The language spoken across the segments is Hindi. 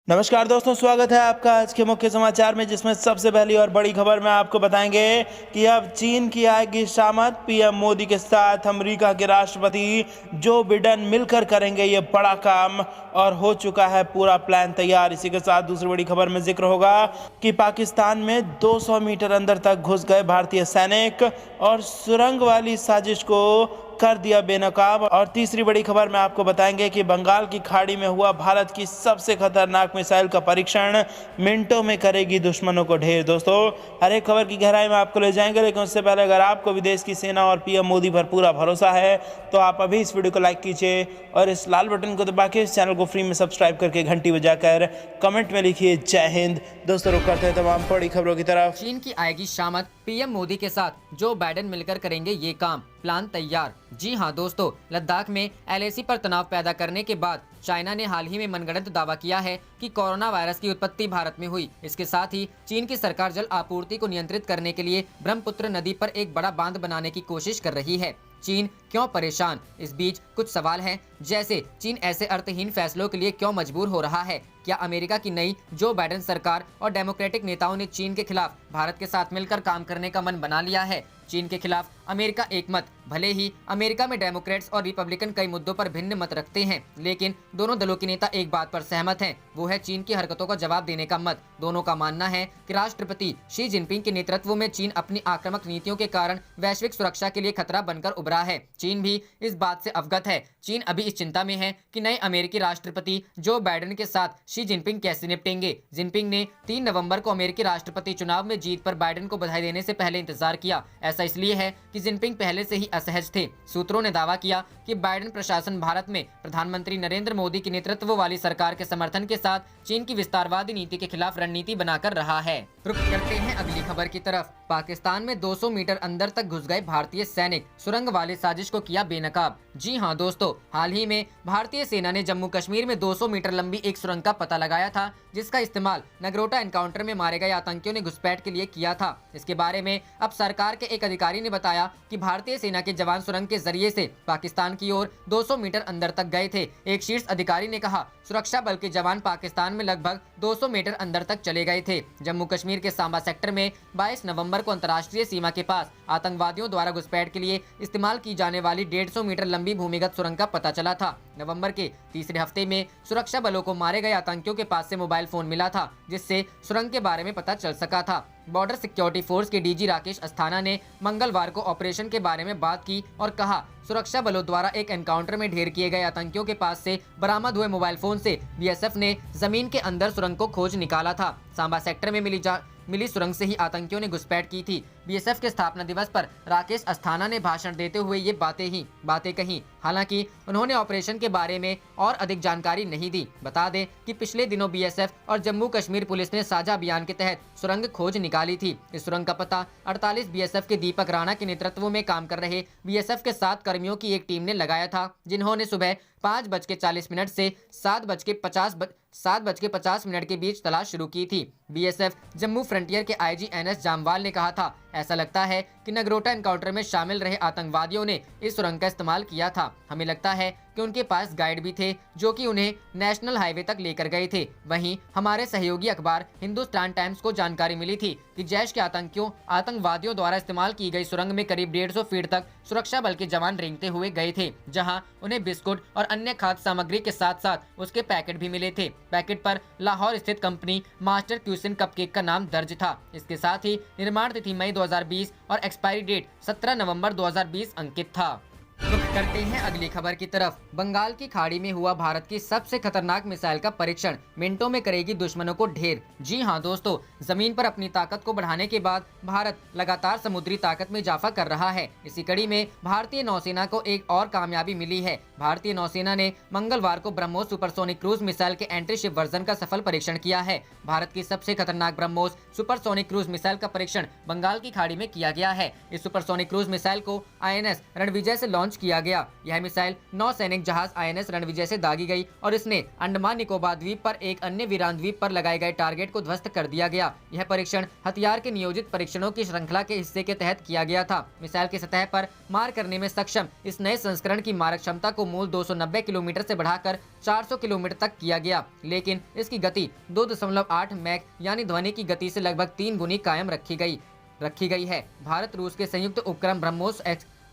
नमस्कार दोस्तों, स्वागत है आपका आज के मुख्य समाचार में, जिसमें सबसे पहली और बड़ी खबर में आपको बताएंगे कि अब चीन की आएगी शामत। पीएम मोदी के साथ अमेरिका के राष्ट्रपति जो बिडेन मिलकर करेंगे ये बड़ा काम, और हो चुका है पूरा प्लान तैयार। इसी के साथ दूसरी बड़ी खबर में जिक्र होगा कि पाकिस्तान में 200 मीटर अंदर तक घुस गए भारतीय सैनिक और सुरंग वाली साजिश को कर दिया बेनकाब। और तीसरी बड़ी खबर में आपको बताएंगे कि बंगाल की खाड़ी में हुआ भारत की सबसे खतरनाक मिसाइल का परीक्षण, मिनटों में करेगी दुश्मनों को ढेर। दोस्तों, हर एक खबर की गहराई में आपको ले जाएंगे, लेकिन उससे पहले अगर आपको विदेश की सेना और पीएम मोदी पर पूरा भरोसा है तो आप अभी इस वीडियो को लाइक कीजिए और इस लाल बटन को दबा के इस चैनल को फ्री में सब्सक्राइब करके घंटी बजाकर कमेंट में लिखिए जय हिंद। दोस्तों, रुक करते हैं तमाम बड़ी खबरों की तरफ। चीन की आएगी शामत, पीएम मोदी के साथ जो बाइडेन मिलकर करेंगे ये काम, प्लान तैयार। जी हां दोस्तों, लद्दाख में एलएसी पर तनाव पैदा करने के बाद चाइना ने हाल ही में मनगढ़ंत दावा किया है कि कोरोना वायरस की उत्पत्ति भारत में हुई। इसके साथ ही चीन की सरकार जल आपूर्ति को नियंत्रित करने के लिए ब्रह्मपुत्र नदी पर एक बड़ा बांध बनाने की कोशिश कर रही है। चीन क्यों परेशान? इस बीच कुछ सवाल हैं, जैसे चीन ऐसे अर्थहीन फैसलों के लिए क्यों मजबूर हो रहा है? क्या अमेरिका की नई जो बाइडेन सरकार और डेमोक्रेटिक नेताओं ने चीन के खिलाफ भारत के साथ मिलकर काम करने का मन बना लिया है? चीन के खिलाफ अमेरिका एकमत। भले ही अमेरिका में डेमोक्रेट्स और रिपब्लिकन कई मुद्दों पर भिन्न मत रखते हैं, लेकिन दोनों दलों के नेता एक बात पर सहमत हैं, वो है चीन की हरकतों का जवाब देने का मत। दोनों का मानना है कि राष्ट्रपति शी जिनपिंग के नेतृत्व में चीन अपनी आक्रामक नीतियों के कारण वैश्विक सुरक्षा के लिए खतरा बनकर उभरा है। चीन भी इस बात से अवगत है। चीन अभी इस चिंता में है कि नए अमेरिकी राष्ट्रपति जो बाइडेन के साथ शी जिनपिंग कैसे निपटेंगे। जिनपिंग ने 3 नवंबर को अमेरिकी राष्ट्रपति चुनाव में जीत पर बाइडेन को बधाई देने से पहले इंतजार किया। ऐसा इसलिए है कि जिनपिंग पहले से ही असहज थे। सूत्रों ने दावा किया कि बाइडेन प्रशासन भारत में प्रधानमंत्री नरेंद्र मोदी के नेतृत्व वाली सरकार के समर्थन के साथ चीन की विस्तारवादी नीति के खिलाफ रणनीति बनाकर रहा है। रुक करते हैं अगली खबर की तरफ। पाकिस्तान में 200 मीटर अंदर तक घुस गए भारतीय सैनिक, सुरंग वाले साजिश को किया बेनकाब। जी हां दोस्तों, हाल ही में भारतीय सेना ने जम्मू कश्मीर में 200 मीटर लंबी एक सुरंग का पता लगाया था, जिसका इस्तेमाल नगरोटा एनकाउंटर में मारे गए आतंकियों ने घुसपैठ के लिए किया था। इसके बारे में अब सरकार के एक अधिकारी ने बताया कि भारतीय सेना के जवान सुरंग के जरिए से पाकिस्तान की ओर 200 मीटर अंदर तक गए थे। एक शीर्ष अधिकारी ने कहा, सुरक्षा बल के जवान पाकिस्तान में लगभग 200 मीटर अंदर तक चले गए थे। जम्मू कश्मीर के सांबा सेक्टर में 22 नवंबर को अंतर्राष्ट्रीय सीमा के पास आतंकवादियों द्वारा घुसपैठ के लिए इस्तेमाल की जाने वाली 150 मीटर लंबी भूमिगत सुरंग का पता चला था। नवंबर के तीसरे हफ्ते में सुरक्षा बलों को मारे गए आतंकियों के पास से मोबाइल फोन मिला था, जिससे सुरंग के बारे में पता चल सका था। बॉर्डर सिक्योरिटी फोर्स के डीजी राकेश अस्थाना ने मंगलवार को ऑपरेशन के बारे में बात की और कहा, सुरक्षा बलों द्वारा एक एनकाउंटर में ढेर किए गए आतंकियों के पास से बरामद हुए मोबाइल फोन से बीएसएफ ने जमीन के अंदर सुरंग को खोज निकाला था। सांबा सेक्टर में मिली सुरंग से ही आतंकियों ने घुसपैठ की थी। बीएसएफ के स्थापना दिवस पर राकेश अस्थाना ने भाषण देते हुए ये बातें कही। हालांकि उन्होंने ऑपरेशन के बारे में और अधिक जानकारी नहीं दी। बता दें कि पिछले दिनों बीएसएफ और जम्मू कश्मीर पुलिस ने साझा अभियान के तहत सुरंग खोज निकाली थी। इस सुरंग का पता 48 बीएसएफ के दीपक राणा के नेतृत्व में काम कर रहे बीएसएफ के 7 कर्मियों की एक टीम ने लगाया था, जिन्होंने सुबह 5:40 से 7:50 के बीच तलाश शुरू की थी। बीएसएफ जम्मू फ्रंटियर के आईजी एनएस जामवाल ने कहा था, ऐसा लगता है कि नगरोटा एनकाउंटर में शामिल रहे आतंकवादियों ने इस सुरंग का इस्तेमाल किया था। हमें लगता है कि उनके पास गाइड भी थे जो कि उन्हें नेशनल हाईवे तक लेकर गए थे। वहीं हमारे सहयोगी अखबार हिंदुस्तान टाइम्स को जानकारी मिली थी कि जैश के आतंकवादियों द्वारा इस्तेमाल की गई सुरंग में करीब 150 फीट तक सुरक्षा बल के जवान रेंगते हुए गए थे, जहां उन्हें बिस्कुट और अन्य खाद्य सामग्री के साथ साथ उसके पैकेट भी मिले थे। पैकेट पर लाहौर स्थित कंपनी मास्टर क्यूसिन कपकेक का नाम दर्ज था। इसके साथ ही निर्माण तिथि मई 2020 और एक्सपायरी डेट 17 नवंबर 2020 अंकित था। रुख करते हैं अगली खबर की तरफ। बंगाल की खाड़ी में हुआ भारत की सबसे खतरनाक मिसाइल का परीक्षण, मिनटों में करेगी दुश्मनों को ढेर। जी हां दोस्तों, जमीन पर अपनी ताकत को बढ़ाने के बाद भारत लगातार समुद्री ताकत में इजाफा कर रहा है। इसी कड़ी में भारतीय नौसेना को एक और कामयाबी मिली है। भारतीय नौसेना ने मंगलवार को ब्रह्मोस सुपरसोनिक क्रूज मिसाइल के एंटी शिप वर्जन का सफल परीक्षण किया है। भारत की सबसे खतरनाक ब्रह्मोस सुपरसोनिक क्रूज मिसाइल का परीक्षण बंगाल की खाड़ी में किया गया है। इस सुपरसोनिक क्रूज मिसाइल को आईएनएस रणविजय से लॉन्च किया गया। यह मिसाइल नौसैनिक जहाज INS रणविजय से दागी गई और इसने अंडमान निकोबार द्वीप पर एक अन्य वीरान द्वीप पर लगाए गए टारगेट को ध्वस्त कर दिया गया। यह परीक्षण हथियार के नियोजित परीक्षणों की श्रृंखला के हिस्से के तहत किया गया था। मिसाइल की सतह पर मार करने में सक्षम इस नए संस्करण की मारक क्षमता को मूल 290 किलोमीटर से बढ़ाकर 400 किलोमीटर तक किया गया, लेकिन इसकी गति 2.8 मैक यानी ध्वनि की गति से लगभग 3 गुनी कायम रखी गई है। भारत रूस के संयुक्त उपक्रम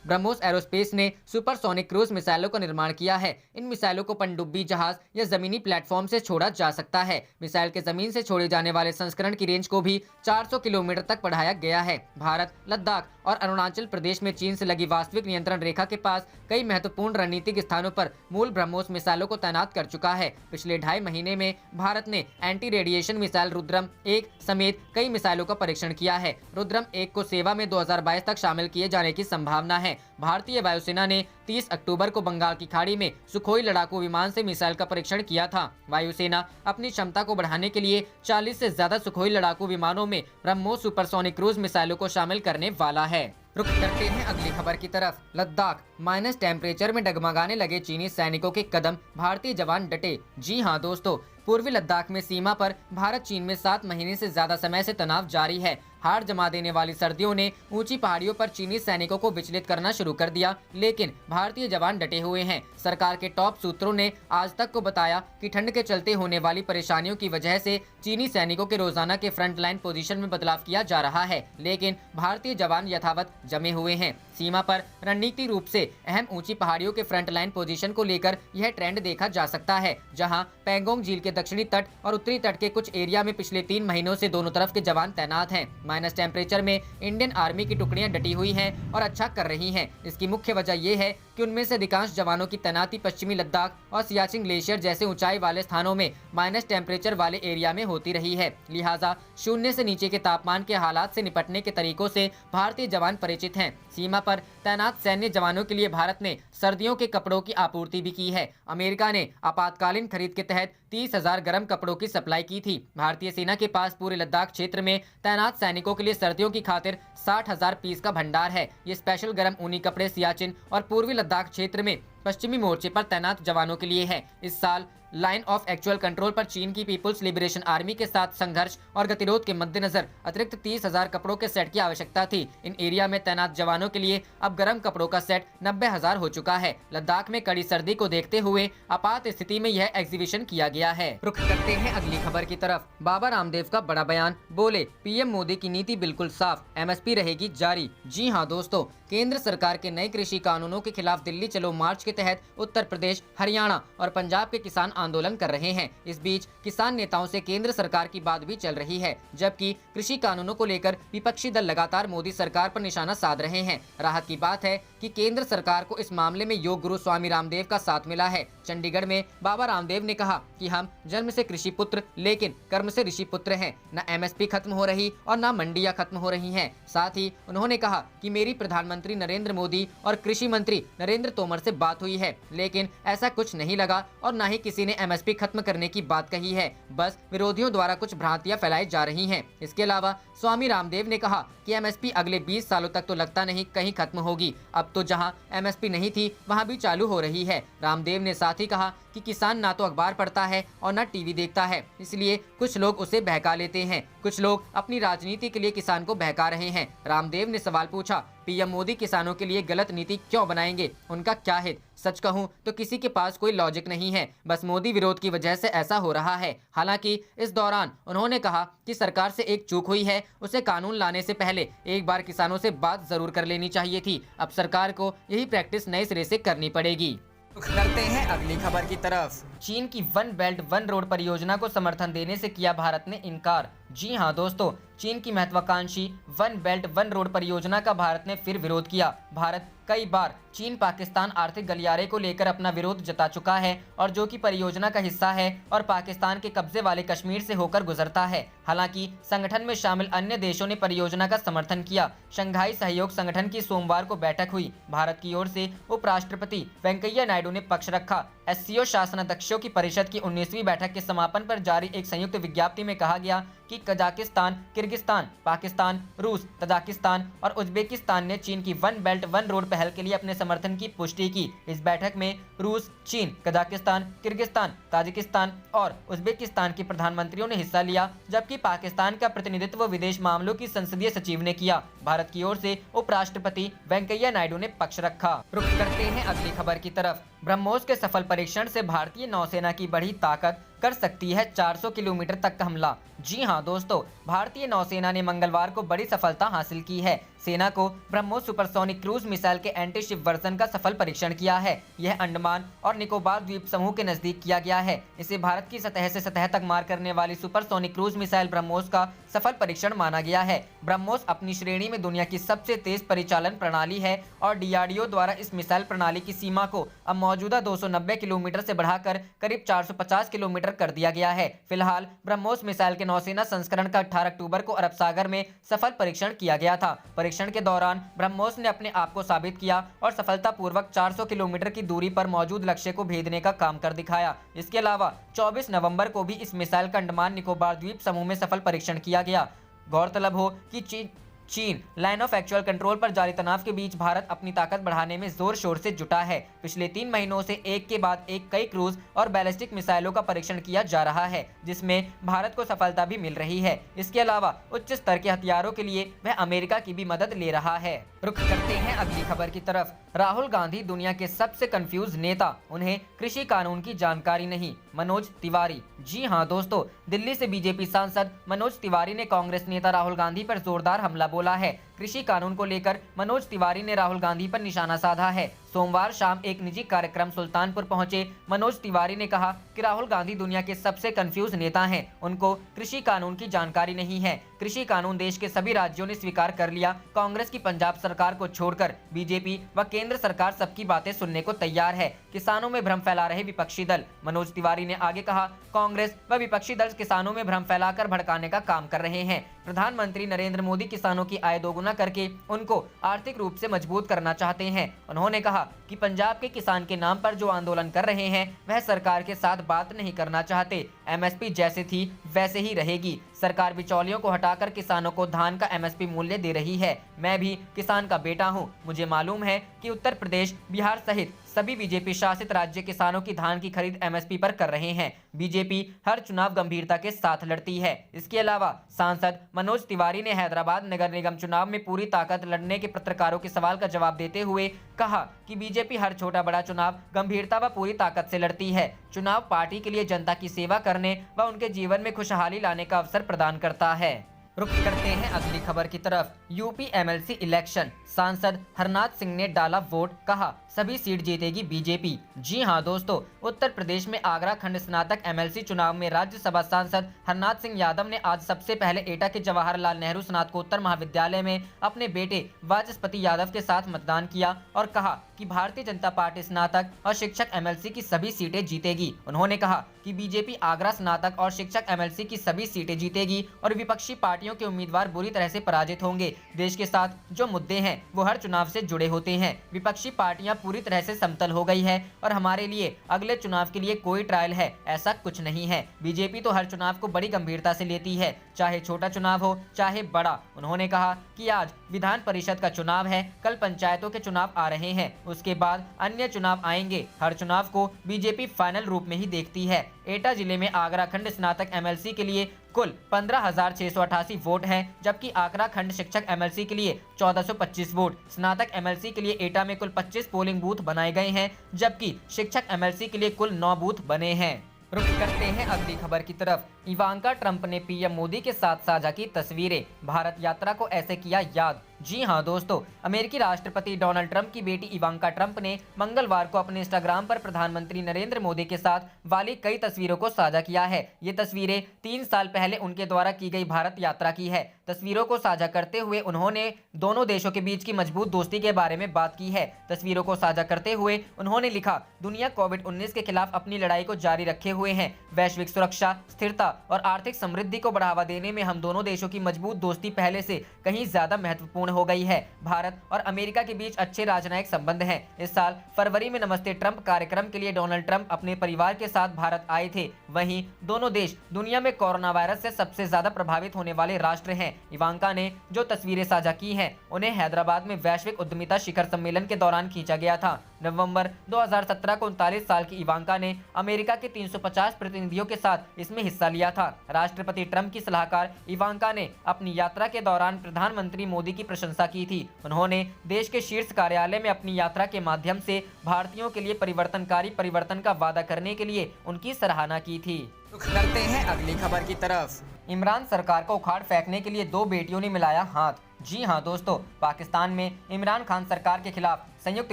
ब्रह्मोस एरोस्पेस ने सुपरसोनिक क्रूज मिसाइलों का निर्माण किया है। इन मिसाइलों को पनडुब्बी जहाज या जमीनी प्लेटफॉर्म से छोड़ा जा सकता है। मिसाइल के जमीन से छोड़े जाने वाले संस्करण की रेंज को भी 400 किलोमीटर तक बढ़ाया गया है। भारत लद्दाख और अरुणाचल प्रदेश में चीन से लगी वास्तविक नियंत्रण रेखा के पास कई महत्वपूर्ण रणनीतिक स्थानों पर मूल ब्रह्मोस मिसाइलों को तैनात कर चुका है। पिछले 2.5 महीने में भारत ने एंटी रेडिएशन मिसाइल रुद्रम 1 समेत कई मिसाइलों का परीक्षण किया है। रुद्रम 1 को सेवा में 2022 तक शामिल किए जाने की संभावना है। भारतीय वायुसेना ने 30 अक्टूबर को बंगाल की खाड़ी में सुखोई लड़ाकू विमान से मिसाइल का परीक्षण किया था। वायुसेना अपनी क्षमता को बढ़ाने के लिए 40 से ज्यादा सुखोई लड़ाकू विमानों में ब्रह्मोस सुपरसोनिक क्रूज मिसाइलों को शामिल करने वाला है। रुक करते हैं अगली खबर की तरफ। लद्दाख माइनस टेम्परेचर में डगमगाने लगे चीनी सैनिकों के कदम, भारतीय जवान डटे। जी हां दोस्तों, पूर्वी लद्दाख में सीमा पर भारत चीन में 7 महीने से ज्यादा समय से तनाव जारी है। हार जमा देने वाली सर्दियों ने ऊंची पहाड़ियों पर चीनी सैनिकों को विचलित करना शुरू कर दिया, लेकिन भारतीय जवान डटे हुए हैं। सरकार के टॉप सूत्रों ने आज तक को बताया कि ठंड के चलते होने वाली परेशानियों की वजह से चीनी सैनिकों के रोजाना के फ्रंट लाइन पोजीशन में बदलाव किया जा रहा है, लेकिन भारतीय जवान यथावत जमे हुए हैं। सीमा पर रणनीतिक रूप से अहम ऊंची पहाड़ियों के फ्रंट लाइन पोजीशन को लेकर यह ट्रेंड देखा जा सकता है, जहां पैंगोंग झील के दक्षिणी तट और उत्तरी तट के कुछ एरिया में पिछले 3 महीनों से दोनों तरफ के जवान तैनात हैं। माइनस टेम्परेचर में इंडियन आर्मी की टुकड़ियां डटी हुई हैं और अच्छा कर रही हैं। इसकी मुख्य वजह यह है कि उनमें से अधिकांश जवानों की तैनाती पश्चिमी लद्दाख और सियाचिन ग्लेशियर जैसे ऊंचाई वाले स्थानों में माइनस टेम्परेचर वाले एरिया में होती रही है। लिहाजा शून्य से नीचे के तापमान के हालात से निपटने के तरीकों से भारतीय जवान परिचित हैं। सीमा पर तैनात सैन्य जवानों के लिए भारत ने सर्दियों के कपड़ों की आपूर्ति भी की है। अमेरिका ने आपातकालीन खरीद के तहत 30,000 गर्म कपड़ों की सप्लाई की थी। भारतीय सेना के पास पूरे लद्दाख क्षेत्र में तैनात सैनिकों के लिए सर्दियों की खातिर 60,000 पीस का भंडार है। ये स्पेशल गर्म ऊनी कपड़े सियाचिन और पूर्वी लद्दाख क्षेत्र में पश्चिमी मोर्चे पर तैनात जवानों के लिए है। इस साल लाइन ऑफ एक्चुअल कंट्रोल पर चीन की पीपुल्स लिबरेशन आर्मी के साथ संघर्ष और गतिरोध के मद्देनजर अतिरिक्त 30,000 कपड़ों के सेट की आवश्यकता थी। इन एरिया में तैनात जवानों के लिए अब गर्म कपड़ों का सेट 90,000 हो चुका है। लद्दाख में कड़ी सर्दी को देखते हुए आपात स्थिति में यह एग्जीबिशन किया गया है। रुख करते हैं अगली खबर की तरफ। बाबा रामदेव का बड़ा बयान, बोले पीएम मोदी की नीति बिल्कुल साफ, MSP रहेगी जारी। जी हां दोस्तों, केंद्र सरकार के नए कृषि कानूनों के खिलाफ दिल्ली चलो मार्च के तहत उत्तर प्रदेश, हरियाणा और पंजाब के किसान आंदोलन कर रहे हैं। इस बीच किसान नेताओं से केंद्र सरकार की बात भी चल रही है, जबकि कृषि कानूनों को लेकर विपक्षी दल लगातार मोदी सरकार पर निशाना साध रहे हैं। राहत की बात है कि केंद्र सरकार को इस मामले में योग गुरु स्वामी रामदेव का साथ मिला है। चंडीगढ़ में बाबा रामदेव ने कहा कि हम जन्म से कृषि पुत्र लेकिन कर्म से ऋषि पुत्र हैं। न MSP खत्म हो रही और न मंडियां खत्म हो रही हैं। साथ ही उन्होंने कहा कि मेरी प्रधानमंत्री नरेंद्र मोदी और कृषि मंत्री नरेंद्र तोमर से बात हुई है, लेकिन ऐसा कुछ नहीं लगा और न ही किसी ने MSP खत्म करने की बात कही है। बस विरोधियों द्वारा कुछ भ्रांतियां फैलाई जा रही हैं। इसके अलावा स्वामी रामदेव ने कहा कि MSP अगले 20 सालों तक तो लगता नहीं कहीं खत्म होगी। अब तो जहां MSP नहीं थी वहां भी चालू हो रही है। रामदेव ने साथ ही कहा कि किसान ना तो अखबार पढ़ता है और ना टीवी देखता है, इसलिए कुछ लोग उसे बहका लेते हैं। कुछ लोग अपनी राजनीति के लिए किसान को बहका रहे हैं। रामदेव ने सवाल पूछा, पीएम मोदी किसानों के लिए गलत नीति क्यों बनाएंगे, उनका क्या हित? सच कहूं तो किसी के पास कोई लॉजिक नहीं है, बस मोदी विरोध की वजह से ऐसा हो रहा है। हालांकि इस दौरान उन्होंने कहा कि सरकार से एक चूक हुई है, उसे कानून लाने से पहले एक बार किसानों से बात जरूर कर लेनी चाहिए थी। अब सरकार को यही प्रैक्टिस नए सिरे से करनी पड़ेगी। करते हैं अगली खबर की तरफ। चीन की वन बेल्ट वन रोड परियोजना को समर्थन देने से किया भारत ने इनकार। जी हां दोस्तों, चीन की महत्वाकांक्षी वन बेल्ट वन रोड परियोजना का भारत ने फिर विरोध किया। भारत कई बार चीन पाकिस्तान आर्थिक गलियारे को लेकर अपना विरोध जता चुका है और जो कि परियोजना का हिस्सा है और पाकिस्तान के कब्जे वाले कश्मीर से होकर गुजरता है। हालांकि संगठन में शामिल अन्य देशों ने परियोजना का समर्थन किया। शंघाई सहयोग संगठन की सोमवार को बैठक हुई। भारत की ओर से उपराष्ट्रपति वेंकैया नायडू ने पक्ष रखा। SCO शासनाध्यक्षों की परिषद की 19वीं बैठक के समापन पर जारी एक संयुक्त विज्ञप्ति में कहा गया कि कजाकिस्तान, किर्गिस्तान, पाकिस्तान, रूस, तजाकिस्तान और उज्बेकिस्तान ने चीन की वन बेल्ट वन रोड पहल के लिए अपने समर्थन की पुष्टि की। इस बैठक में रूस, चीन, कजाकिस्तान, किर्गिस्तान, ताजिकिस्तान और उज्बेकिस्तान के प्रधानमंत्रियों ने हिस्सा लिया, जबकि पाकिस्तान का प्रतिनिधित्व विदेश मामलों की संसदीय सचिव ने किया। भारत की ओर से उपराष्ट्रपति वेंकैया नायडू ने पक्ष रखा। रुख करते हैं अगली खबर की तरफ। ब्रह्मोस के सफल परीक्षण से भारतीय नौसेना की बढ़ी ताकत कर सकती है 400 किलोमीटर तक का हमला। जी हां दोस्तों, भारतीय नौसेना ने मंगलवार को बड़ी सफलता हासिल की है। सेना को ब्रह्मोस सुपरसोनिक क्रूज मिसाइल के एंटी शिप वर्जन का सफल परीक्षण किया है। यह अंडमान और निकोबार द्वीप समूह के नजदीक किया गया है। इसे भारत की सतह से सतह तक मार करने वाली सुपरसोनिक क्रूज मिसाइल ब्रह्मोस का सफल परीक्षण माना गया है। ब्रह्मोस अपनी श्रेणी में दुनिया की सबसे तेज परिचालन प्रणाली है और डीआरडीओ द्वारा इस मिसाइल प्रणाली की सीमा को अब मौजूदा 290 किलोमीटर से बढ़ाकर करीब 450 किलोमीटर कर दिया गया है। फिलहाल ब्रह्मोस मिसाइल के नौसेना संस्करण का 18 अक्टूबर को अरब सागर में सफल परीक्षण किया गया था। परीक्षण के दौरान ब्रह्मोस ने अपने आप को साबित किया और सफलतापूर्वक 400 किलोमीटर की दूरी पर मौजूद लक्ष्य को भेदने का काम कर दिखाया। इसके अलावा 24 नवंबर को भी इस मिसाइल का अंडमान निकोबार द्वीप समूह में सफल परीक्षण किया गया। गौरतलब हो कि चीन लाइन ऑफ एक्चुअल कंट्रोल पर जारी तनाव के बीच भारत अपनी ताकत बढ़ाने में जोर शोर से जुटा है। पिछले 3 महीनों से एक के बाद एक कई क्रूज और बैलिस्टिक मिसाइलों का परीक्षण किया जा रहा है, जिसमें भारत को सफलता भी मिल रही है। इसके अलावा उच्च स्तर के हथियारों के लिए वह अमेरिका की भी मदद ले रहा है। रुख करते हैं अगली खबर की तरफ। राहुल गांधी दुनिया के सबसे कंफ्यूज नेता, उन्हें कृषि कानून की जानकारी नहीं, मनोज तिवारी। जी हां दोस्तों, दिल्ली से बीजेपी सांसद मनोज तिवारी ने कांग्रेस नेता राहुल गांधी पर जोरदार हमला बोला है। कृषि कानून को लेकर मनोज तिवारी ने राहुल गांधी पर निशाना साधा है। सोमवार शाम एक निजी कार्यक्रम सुल्तानपुर पहुंचे मनोज तिवारी ने कहा कि राहुल गांधी दुनिया के सबसे कंफ्यूज नेता हैं, उनको कृषि कानून की जानकारी नहीं है। कृषि कानून देश के सभी राज्यों ने स्वीकार कर लिया। कांग्रेस की पंजाब सरकार को छोड़कर बीजेपी व केंद्र सरकार सबकी बातें सुनने को तैयार है। किसानों में भ्रम फैला रहे विपक्षी दल। मनोज तिवारी ने आगे कहा, कांग्रेस व विपक्षी दल किसानों में भ्रम फैलाकर भड़काने का काम कर रहे हैं। प्रधानमंत्री नरेंद्र मोदी किसानों की आय दोगुना करके उनको आर्थिक रूप से मजबूत करना चाहते हैं। उन्होंने कहा कि पंजाब के किसान के नाम पर जो आंदोलन कर रहे हैं वह सरकार के साथ बात नहीं करना चाहते। एमएसपी जैसे थी वैसे ही रहेगी। सरकार बिचौलियों को हटाकर किसानों को धान का एमएसपी मूल्य दे रही है। मैं भी किसान का बेटा हूं। मुझे मालूम है कि उत्तर प्रदेश, बिहार सहित सभी बीजेपी शासित राज्य किसानों की धान की खरीद एमएसपी पर कर रहे हैं। बीजेपी हर चुनाव गंभीरता के साथ लड़ती है। इसके अलावा सांसद मनोज तिवारी ने हैदराबाद नगर निगम चुनाव में पूरी ताकत लड़ने के पत्रकारों के सवाल का जवाब देते हुए कहा कि बीजेपी हर छोटा बड़ा चुनाव गंभीरता व पूरी ताकत से लड़ती है। चुनाव पार्टी के लिए जनता की सेवा करने व उनके जीवन में खुशहाली लाने का अवसर प्रदान करता है। रुख करते हैं अगली खबर की तरफ। यूपी एमएलसी इलेक्शन, सांसद हरनाथ सिंह ने डाला वोट, कहा सभी सीट जीतेगी बीजेपी। जी हां दोस्तों, उत्तर प्रदेश में आगरा खंड स्नातक एमएलसी चुनाव में राज्यसभा सांसद हरनाथ सिंह यादव ने आज सबसे पहले एटा के जवाहरलाल नेहरू स्नातकोत्तर महाविद्यालय में अपने बेटे वाचस्पति यादव के साथ मतदान किया और कहा कि भारतीय जनता पार्टी स्नातक और शिक्षक एमएलसी की सभी सीटें जीतेगी। उन्होंने कहा कि बीजेपी आगरा स्नातक और शिक्षक एमएलसी की सभी सीटें जीतेगी और विपक्षी पार्टियों के उम्मीदवार बुरी तरह से पराजित होंगे। देश के साथ जो मुद्दे हैं वो हर चुनाव से जुड़े होते हैं। विपक्षी पार्टियां पूरी तरह से समतल हो गई है और हमारे लिए अगले चुनाव के लिए कोई ट्रायल है ऐसा कुछ नहीं है। बीजेपी तो हर चुनाव को बड़ी गंभीरता से लेती है, चाहे छोटा चुनाव हो चाहे बड़ा। उन्होंने कहा कि आज विधान परिषद का चुनाव है, कल पंचायतों के चुनाव आ रहे हैं, उसके बाद अन्य चुनाव आएंगे। हर चुनाव को बीजेपी फाइनल रूप में ही देखती है। एटा जिले में आगरा खंड स्नातक एमएलसी के लिए कुल 15,688 वोट हैं, जबकि आगरा खंड शिक्षक एमएलसी के लिए 1425 वोट। स्नातक एमएलसी के लिए एटा में कुल 25 पोलिंग बूथ बनाए गए हैं, जबकि शिक्षक एमएलसी के लिए कुल 9 बूथ बने हैं। रुख करते हैं अगली खबर की तरफ। इवांका ट्रंप ने पीएम मोदी के साथ साझा की तस्वीरें, भारत यात्रा को ऐसे किया याद। जी हां दोस्तों, अमेरिकी राष्ट्रपति डोनाल्ड ट्रंप की बेटी इवांका ट्रंप ने मंगलवार को अपने इंस्टाग्राम पर प्रधानमंत्री नरेंद्र मोदी के साथ वाली कई तस्वीरों को साझा किया है। ये तस्वीरें 3 साल पहले उनके द्वारा की गई भारत यात्रा की है। तस्वीरों को साझा करते हुए उन्होंने दोनों देशों के बीच की मजबूत दोस्ती के बारे में बात की है। तस्वीरों को साझा करते हुए उन्होंने लिखा, दुनिया कोविड-19 के खिलाफ अपनी लड़ाई को जारी रखे हुए हैं। वैश्विक सुरक्षा, स्थिरता और आर्थिक समृद्धि को बढ़ावा देने में हम दोनों देशों की मजबूत दोस्ती पहले से कहीं ज्यादा महत्वपूर्ण हो गई है। भारत और अमेरिका के बीच अच्छे राजनयिक संबंध हैं। इस साल फरवरी में नमस्ते ट्रंप कार्यक्रम के लिए डोनाल्ड ट्रंप अपने परिवार के साथ भारत आए थे। वहीं दोनों देश दुनिया में कोरोना वायरस से सबसे ज्यादा प्रभावित होने वाले राष्ट्र हैं। इवांका ने जो तस्वीरें साझा की हैं, उन्हें हैदराबाद में वैश्विक उद्यमिता शिखर सम्मेलन के दौरान खींचा गया था। नवंबर 2017 को 39 साल की इवांका ने अमेरिका के 350 प्रतिनिधियों के साथ इसमें हिस्सा लिया था। राष्ट्रपति ट्रंप की सलाहकार इवांका ने अपनी यात्रा के दौरान प्रधानमंत्री मोदी की प्रशंसा की थी। उन्होंने देश के शीर्ष कार्यालय में अपनी यात्रा के माध्यम से भारतीयों के लिए परिवर्तनकारी परिवर्तन का वादा करने के लिए उनकी सराहना की थी। करते हैं अगली खबर की तरफ। इमरान सरकार को उखाड़ फेंकने के लिए दो बेटियों ने मिलाया हाथ। जी हां दोस्तों, पाकिस्तान में इमरान खान सरकार के खिलाफ संयुक्त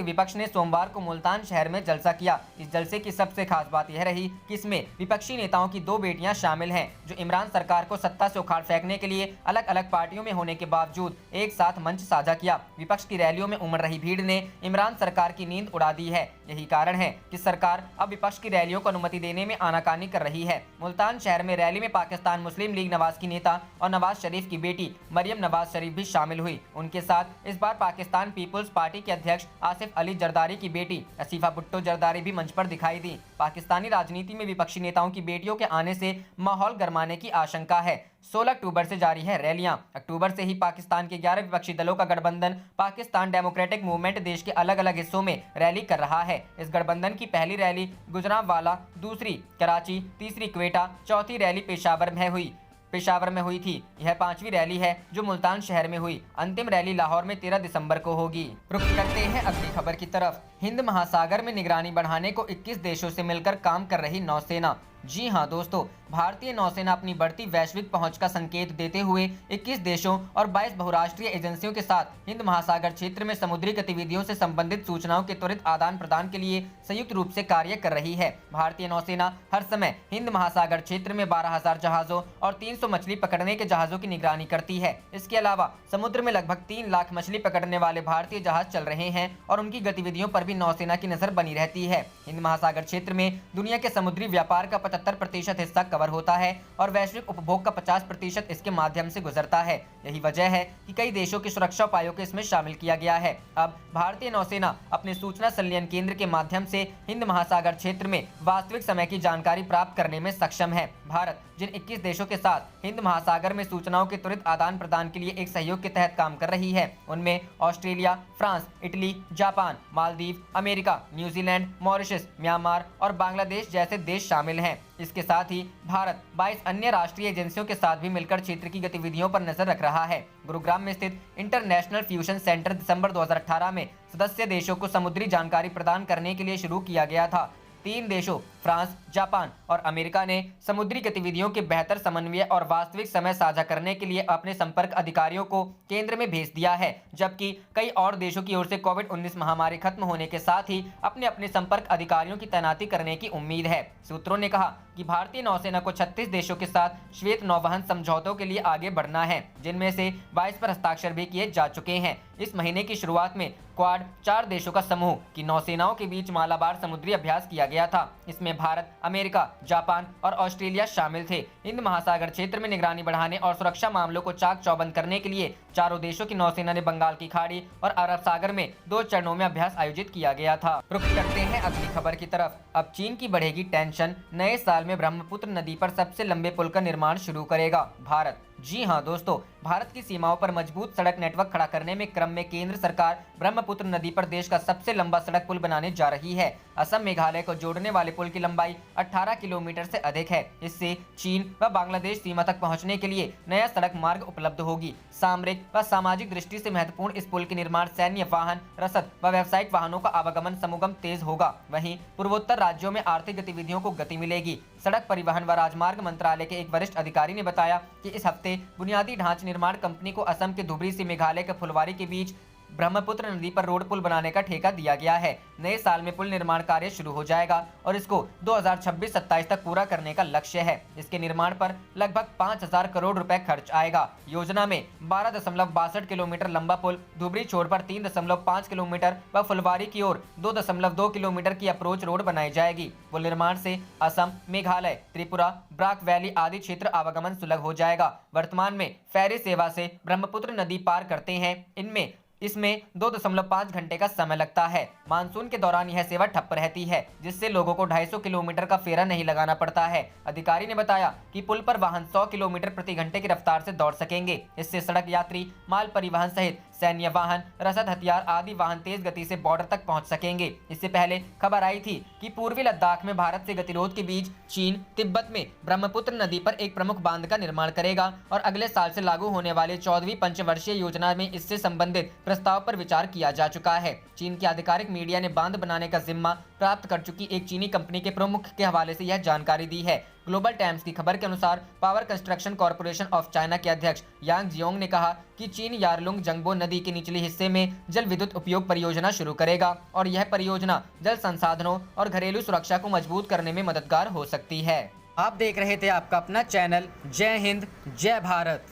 विपक्ष ने सोमवार को मुल्तान शहर में जलसा किया। इस जलसे की सबसे खास बात यह रही कि इसमें विपक्षी नेताओं की दो बेटियां शामिल हैं, जो इमरान सरकार को सत्ता से उखाड़ फेंकने के लिए अलग अलग पार्टियों में होने के बावजूद एक साथ मंच साझा किया। विपक्ष की रैलियों में उमड़ रही भीड़ ने इमरान सरकार की नींद उड़ा दी है। यही कारण है कि सरकार अब विपक्ष की रैलियों को अनुमति देने में आनाकानी कर रही है। मुल्तान शहर में रैली में पाकिस्तान मुस्लिम लीग नवाज की नेता और नवाज शरीफ की बेटी मरियम नवाज शरीफ भी शामिल हुई। उनके साथ इस बार पाकिस्तान पीपुल्स पार्टी के अध्यक्ष आसिफ अली जरदारी की बेटी असीफा भुट्टो जरदारी भी मंच पर दिखाई दी। पाकिस्तानी राजनीति में विपक्षी नेताओं की बेटियों के आने से माहौल गरमाने की आशंका है। 16 अक्टूबर से जारी है रैलियां। अक्टूबर से ही पाकिस्तान के 11 विपक्षी दलों का गठबंधन पाकिस्तान डेमोक्रेटिक मूवमेंट देश के अलग अलग हिस्सों में रैली कर रहा है। इस गठबंधन की पहली रैली गुजरांवाला, दूसरी कराची, तीसरी क्वेटा, चौथी रैली पेशावर में हुई थी। यह पांचवी रैली है जो मुल्तान शहर में हुई। अंतिम रैली लाहौर में 13 दिसंबर को होगी। रुख करते हैं अगली खबर की तरफ। हिंद महासागर में निगरानी बढ़ाने को 21 देशों से मिलकर काम कर रही नौसेना। जी हां दोस्तों, भारतीय नौसेना अपनी बढ़ती वैश्विक पहुंच का संकेत देते हुए 21 देशों और 22 बहुराष्ट्रीय एजेंसियों के साथ हिंद महासागर क्षेत्र में समुद्री गतिविधियों से संबंधित सूचनाओं के त्वरित आदान प्रदान के लिए संयुक्त रूप से कार्य कर रही है। भारतीय नौसेना हर समय हिंद महासागर क्षेत्र में 12,000 जहाजों और 300 मछली पकड़ने के जहाजों की निगरानी करती है। इसके अलावा समुद्र में लगभग 3 लाख मछली पकड़ने वाले भारतीय जहाज चल रहे हैं और उनकी गतिविधियों पर भी नौसेना की नजर बनी रहती है। हिंद महासागर क्षेत्र में दुनिया के समुद्री व्यापार का 75% हिस्सा कवर होता है और वैश्विक उपभोग का 50% इसके माध्यम से गुजरता है। यही वजह है कि कई देशों के सुरक्षा उपायों को इसमें शामिल किया गया है। अब भारतीय नौसेना अपने सूचना संलयन केंद्र के माध्यम से हिंद महासागर क्षेत्र में वास्तविक समय की जानकारी प्राप्त करने में सक्षम है। भारत जिन 21 देशों के साथ हिंद महासागर में सूचनाओं के त्वरित आदान प्रदान के लिए एक सहयोग के तहत काम कर रही है, उनमें Australia, France, Italy, Japan, Maldives, America, New Zealand, Mauritius, Myanmar और बांग्लादेश जैसे देश शामिल हैं। इसके साथ ही भारत 22 अन्य राष्ट्रीय एजेंसियों के साथ भी मिलकर क्षेत्र की गतिविधियों पर नजर रख रहा है। गुरुग्राम में स्थित इंटरनेशनल फ्यूजन सेंटर दिसंबर 2018 में सदस्य देशों को समुद्री जानकारी प्रदान करने के लिए शुरू किया गया था। 3 देशों फ्रांस, जापान और अमेरिका ने समुद्री गतिविधियों के बेहतर समन्वय और वास्तविक समय साझा करने के लिए अपने संपर्क अधिकारियों को केंद्र में भेज दिया है, जबकि कई और देशों की ओर से कोविड-19 महामारी खत्म होने के साथ ही अपने अपने संपर्क अधिकारियों की तैनाती करने की उम्मीद है। सूत्रों ने कहा कि भारतीय नौसेना को 36 देशों के साथ श्वेत नौवहन समझौतों के लिए आगे बढ़ना है, जिनमें से 22 पर हस्ताक्षर भी किए जा चुके हैं। इस महीने की शुरुआत में क्वाड 4 देशों का समूह की नौसेनाओं के बीच मालाबार समुद्री अभ्यास किया गया था। इसमें भारत, अमेरिका, जापान और ऑस्ट्रेलिया शामिल थे। हिंद महासागर क्षेत्र में निगरानी बढ़ाने और सुरक्षा मामलों को चाक चौबंद करने के लिए चारों देशों की नौसेना ने बंगाल की खाड़ी और अरब सागर में 2 चरणों में अभ्यास आयोजित किया गया था। रुख करते हैं अगली खबर की तरफ। अब चीन की बढ़ेगी टेंशन, नए साल में ब्रह्मपुत्र नदी पर सबसे लंबे पुल का निर्माण शुरू करेगा भारत। जी हां दोस्तों, भारत की सीमाओं पर मजबूत सड़क नेटवर्क खड़ा करने में क्रम में केंद्र सरकार ब्रह्मपुत्र नदी पर देश का सबसे लंबा सड़क पुल बनाने जा रही है। असम मेघालय को जोड़ने वाले पुल की लंबाई 18 किलोमीटर से अधिक है। इससे चीन व बांग्लादेश सीमा तक पहुंचने के लिए नया सड़क मार्ग उपलब्ध होगी। सामरिक व सामाजिक दृष्टि से महत्वपूर्ण इस पुल के निर्माण सैन्य वाहन, रसद व व्यावसायिक वाहनों का आवागमन समुगम तेज होगा। वहीं पूर्वोत्तर राज्यों में आर्थिक गतिविधियों को गति मिलेगी। सड़क परिवहन व राजमार्ग मंत्रालय के एक वरिष्ठ अधिकारी ने बताया कि इस हफ्ते बुनियादी ढांचा निर्माण कंपनी को असम के धुबरी से मेघालय के फुलवारी के बीच ब्रह्मपुत्र नदी पर रोड पुल बनाने का ठेका दिया गया है। नए साल में पुल निर्माण कार्य शुरू हो जाएगा और इसको 2026-27 तक पूरा करने का लक्ष्य है। इसके निर्माण पर लगभग 5000 करोड़ रुपए खर्च आएगा। योजना में 12.62 किलोमीटर लंबा पुल धुबरी छोर पर 3.5 किलोमीटर व फुलवारी की ओर 2.2 किलोमीटर की अप्रोच रोड बनाई जाएगी। पुल निर्माण से असम, मेघालय, त्रिपुरा, ब्राक वैली आदि क्षेत्र आवागमन सुलभ हो जाएगा। वर्तमान में फेरी सेवा से ब्रह्मपुत्र नदी पार करते हैं। इसमें 2.5 घंटे का समय लगता है। मानसून के दौरान यह सेवा ठप्प रहती है, जिससे लोगों को 250 किलोमीटर का फेरा नहीं लगाना पड़ता है। अधिकारी ने बताया कि पुल पर वाहन 100 किलोमीटर प्रति घंटे की रफ्तार से दौड़ सकेंगे। इससे सड़क यात्री, माल परिवहन सहित सैन्य वाहन, रसद, हथियार आदि वाहन तेज गति से बॉर्डर तक पहुंच सकेंगे। इससे पहले खबर आई थी कि पूर्वी लद्दाख में भारत से गतिरोध के बीच चीन तिब्बत में ब्रह्मपुत्र नदी पर एक प्रमुख बांध का निर्माण करेगा और अगले साल से लागू होने वाले 14वीं पंचवर्षीय योजना में इससे संबंधित प्रस्ताव पर विचार किया जा चुका है। चीन की आधिकारिक मीडिया ने बांध बनाने का जिम्मा प्राप्त कर चुकी एक चीनी कंपनी के प्रमुख के हवाले से यह जानकारी दी है। ग्लोबल टाइम्स की खबर के अनुसार power construction corporation of China के अध्यक्ष यांग जियोंग ने कहा कि चीन यारलुंग जंगबो नदी के निचले हिस्से में जल विद्युत उपयोग परियोजना शुरू करेगा और यह परियोजना जल संसाधनों और घरेलू सुरक्षा को मजबूत करने में मददगार हो सकती है। आप देख रहे थे आपका अपना चैनल जय हिंद, जय भारत।